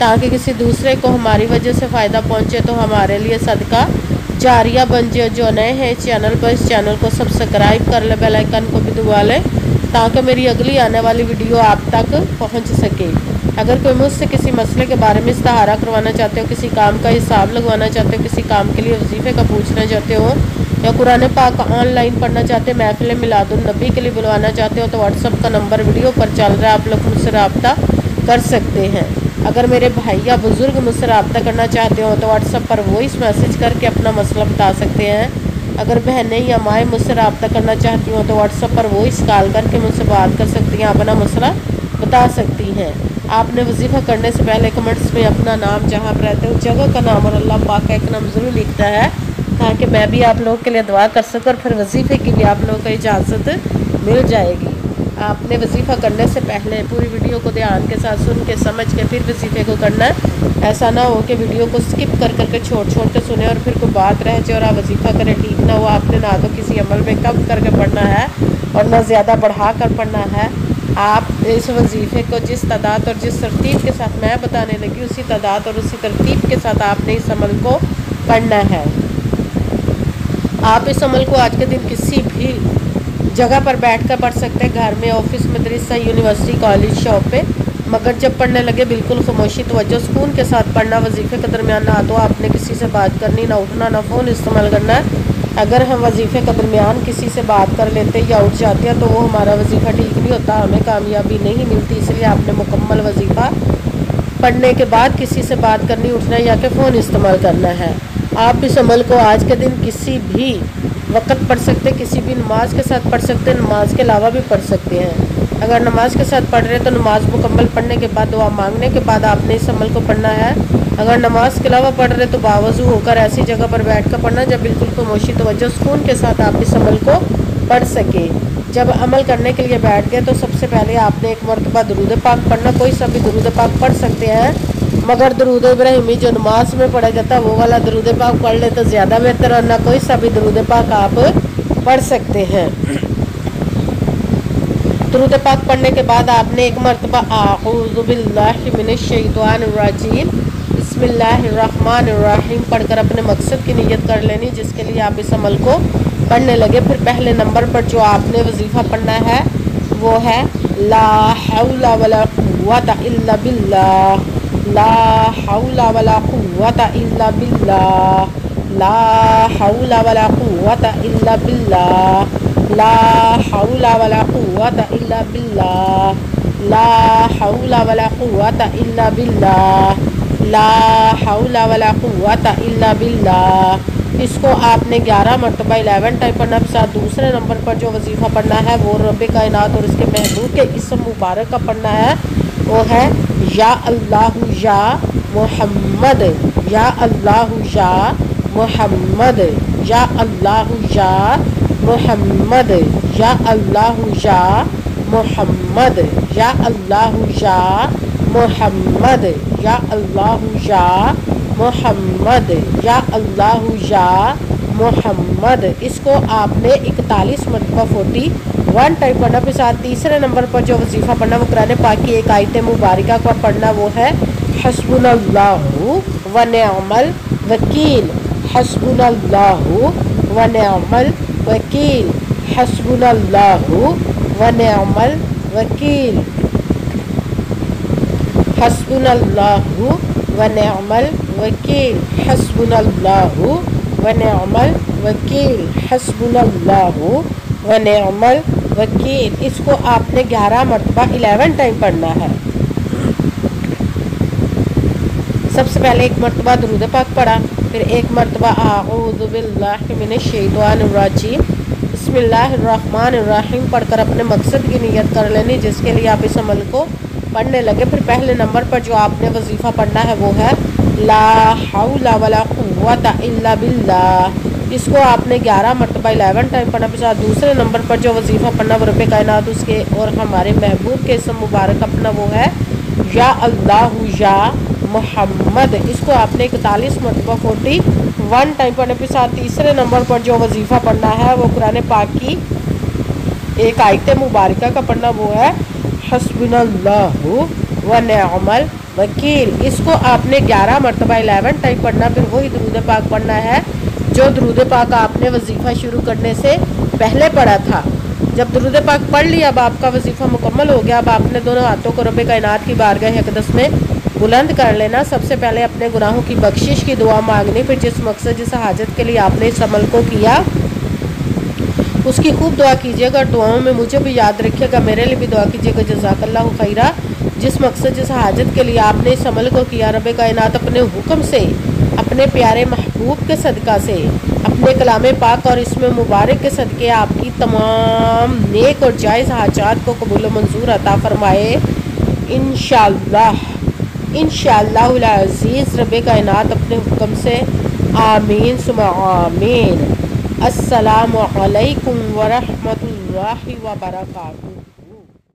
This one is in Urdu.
تاکہ کسی دوسرے کو ہماری وجہ سے فائدہ پہنچے تو ہمارے لیے صدقہ جاریہ بن جائے۔ جو نئے ہیں اس چینل پر، اس چینل کو سبسکرائب کر لیں، بیل آئیکن کو بھی دبا لیں تاکہ میری اگلی آنے والی ویڈیو آپ تک پہنچ سکے۔ اگر کوئی مجھ سے کسی مسئلے کے بارے میں استخارہ کروانا چاہتے ہو، کسی کام کا حساب لگوانا چاہتے ہو، کسی کام کے لیے وظیفے کا پوچھنا چاہتے ہو، یا قرآن پاک آن لائن پڑھنا چاہتے ہیں، محفل میلاد النبی کے لیے بلوانا چاہتے ہو، تو واٹس ایپ کا نمبر ویڈیو پر چل رہا ہے، آپ لوگ مجھ سے رابطہ کر سکتے ہیں۔ اگر میرے بھائی یا بزرگ مجھ سے رابطہ کرنا چاہتے ہو تو واٹس ایپ پر وائس میسج کر کے اپنا مسئلہ بتا سکتے ہیں۔ اگر بہنیں یا مائیں مجھ سے رابطہ کرنا چاہتی ہوں تو واٹس ایپ پر وائس کال کر کے مجھ سے بات کر سکتی ہیں، اپنا مسئلہ بتا سکتی ہیں۔ آپ نے وظیفہ کرنے سے پہلے کمنٹس میں اپنا نام، جہاں پر رہتے ہو جگہ کا نام اور اللہ پاک کا ایک نام ضرور لکھتا ہے تاکہ میں بھی آپ لوگوں کے لیے دعا کر سکوں، اور پھر وظیفے کی بھی آپ لوگوں کو اجازت مل جائے گی۔ آپ نے وظیفہ کرنے سے پہلے پوری ویڈیو کو دھیان کے ساتھ سن کے سمجھ کے پھر وظیفے کو کرنا ہے۔ ایسا نہ ہو کہ ویڈیو کو سکپ کر کے چھوڑ کے سنیں اور پھر کوئی بات رہ جائے اور آپ وظیفہ کریں، ٹھیک نہ ہو۔ آپ نے نہ تو کسی عمل میں کم کر کے پڑھنا ہے اور نہ زیادہ بڑھا کر پڑھنا ہے۔ آپ اس وظیفے کو جس تعداد اور جس ترتیب کے ساتھ میں بتانے لگی، اسی تعداد اور اسی ترتیب کے ساتھ آپ نے اس عمل کو پڑھنا ہے۔ آپ اس عمل کو آج کے دن کسی بھی جگہ پر بیٹھ کر پڑھ سکتے ہیں، گھر میں، آفس، مدرسہ، یونیورسٹی، کالج، شاپ پہ، مگر جب پڑھنے لگے بالکل خاموشی، توجہ، سکون کے ساتھ پڑھنا۔ وظیفے کے درمیان نہ تو آپ نے کسی سے بات کرنی، نہ اٹھنا، نہ فون استعمال کرنا ہے۔ اگر ہم وظیفے کے درمیان کسی سے بات کر لیتے یا اٹھ جاتے ہیں تو وہ ہمارا وظیفہ ٹھیک نہیں ہوتا، ہمیں کامیابی نہیں ملتی۔ اس لیے آپ نے مکمل وظیفہ پڑھنے کے بعد کسی سے بات کرنی، اٹھنا یا کہ فون استعمال کرنا ہے۔ آپ اس عمل کو آج کے دن کسی بھی وقت پڑھ سکتے، کسی بھی نماز کے ساتھ پڑھ سکتے، نماز کے علاوہ بھی پڑھ سکتے ہیں۔ اگر نماز کے ساتھ پڑھ رہے تو نماز مکمل پڑھنے کے بعد، دعا مانگنے کے بعد آپ نے اس عمل کو پڑھنا ہے۔ اگر نماز کے علاوہ پڑھ رہے تو باوضو ہو کر ایسی جگہ پر بیٹھ کر پڑھنا جب بالکل خاموشی، توجہ، سکون کے ساتھ آپ اس عمل کو پڑھ سکیں۔ جب عمل کرنے کے لیے بیٹھ گئے تو سب سے پہلے آپ نے ایک مرتبہ درود پاک پڑھنا۔ کوئی سا بھی درود پاک پڑھ سکتے ہیں، مگر درود ابراہیمی جو نماز میں پڑھا جاتا ہے وہ والا درود پاک پڑھ لے تو زیادہ بہتر، اور نہ کوئی سا بھی درود پاک آپ پڑھ سکتے ہیں۔ درود پاک پڑھنے کے بعد آپ نے ایک مرتبہ اعوذ باللہ من الشیطان الرجیم بسم اللہ الرحمن الرحیم پڑھ کر اپنے مقصد کی نیت کر لینی جس کے لیے آپ اس عمل کو پڑھنے لگے۔ پھر پہلے نمبر پر جو آپ نے وظیفہ پڑھنا ہے وہ ہے لا حول ولا قوت الا باللہ، لا حول ولا قوت الا باللہ، لا حول ولا قوت الا باللہ، لا حول ولا قوت الا باللہ، لا حول ولا قوت الا باللہ، لا حول ولا قوت الا باللہ۔ اس کو آپ نے 11 مرتبہ 11 ٹائم پڑھنا۔ ساتھ دوسرے نمبر پر جو وظیفہ پڑھنا ہے وہ رب کائنات اور اس کے محبوب کے اسم مبارک کا پڑھنا ہے، وہ ہے یا اللہ یا محمد، یا اللہ یا محمد، یا اللہ یا محمد، یا اللہ یا محمد، یا اللہ یا محمد، یا اللہ یا محمد، یا اللہ یا محمد۔ اس کو آپ نے 41 مرتبہ 41 ٹائپ پڑھنا۔ پھر ساتھ تیسرے نمبر پر جو وظیفہ پڑھنا وہ قرآن پاک کی ایک آیت مبارکہ کو پڑھنا، وہ ہے حسبنا اللہ و نعم الوکیل، حسبنا اللہ و نعم الوکیل، حسبنا اللہ و نعم الوکیل، حسبنا اللہ و نعم الوکیل، حسبنا اللہ و نعم الوکیل، حسبنا اللہ و نعم الوکیل۔ اس کو آپ نے 11 مرتبہ 11 ٹائم پڑھنا ہے۔ سب سے پہلے ایک مرتبہ درود پاک پڑھا، پھر ایک مرتبہ اعوذ باللہ من الشیطان الرجیم بسم اللہ الرحمن الرحیم پڑھ کر اپنے مقصد کی نیت کر لینی جس کے لیے آپ اس عمل کو پڑھنے لگے۔ پھر پہلے نمبر پر جو آپ نے وظیفہ پڑھنا ہے وہ ہے لا حول ولا قوت الا باللہ۔ اس کو آپ نے 11 مرتبہ 11 ٹائم پڑھنا۔ پھر دوسرے نمبر پر جو وظیفہ پڑھنا وہ رب کائنات اس کے اور ہمارے محبوب کے اسم مبارک اپنا وہ ہے یا اللہ یا محمد۔ اس کو آپ نے 41 مرتبہ 41 ٹائم پڑھنے۔ پھر ساتھ تیسرے نمبر پر جو وظیفہ پڑھنا ہے وہ قرآن پاک کی ایک آیت مبارکہ کا پڑھنا، وہ ہے حسبنا اللہ و نعم وکیل۔ اس کو آپ نے 11 مرتبہ 11 ٹائم پڑھنا، پھر وہی درود پاک پڑھنا ہے جو درود پاک آپ نے وظیفہ شروع کرنے سے پہلے پڑھا تھا۔ جب درود پاک پڑھ لیا، اب آپ کا وظیفہ مکمل ہو گیا، اب آپ نے دونوں ہاتھوں کو رب کائنات کی بارگاہ اقدس میں بلند کر لینا۔ سب سے پہلے اپنے گناہوں کی بخشش کی دعا مانگنی، پھر جس مقصد جس حاجت کے لیے آپ نے اس عمل کو کیا اس کی خوب دعا کیجیے گا، اور دعاؤں میں مجھے بھی یاد رکھیے گا، میرے لیے بھی دعا کیجیے گا۔ جزاک اللہ خیرہ۔ جس مقصد جس حاجت کے لیے آپ نے اس عمل کو کیا، رب کائنات اپنے حکم سے، اپنے پیارے محبوب کے صدقہ سے، اپنے کلام پاک اور اس میں مبارک کے صدقے آپ کی تمام نیک اور جائز حاجات کو قبول و منظور عطا فرمائے انشاءاللہ العزیز رب کائنات اپنے حکم سے۔ آمین ثم آمین۔ السلام علیکم ورحمۃ اللہ وبرکاتہ۔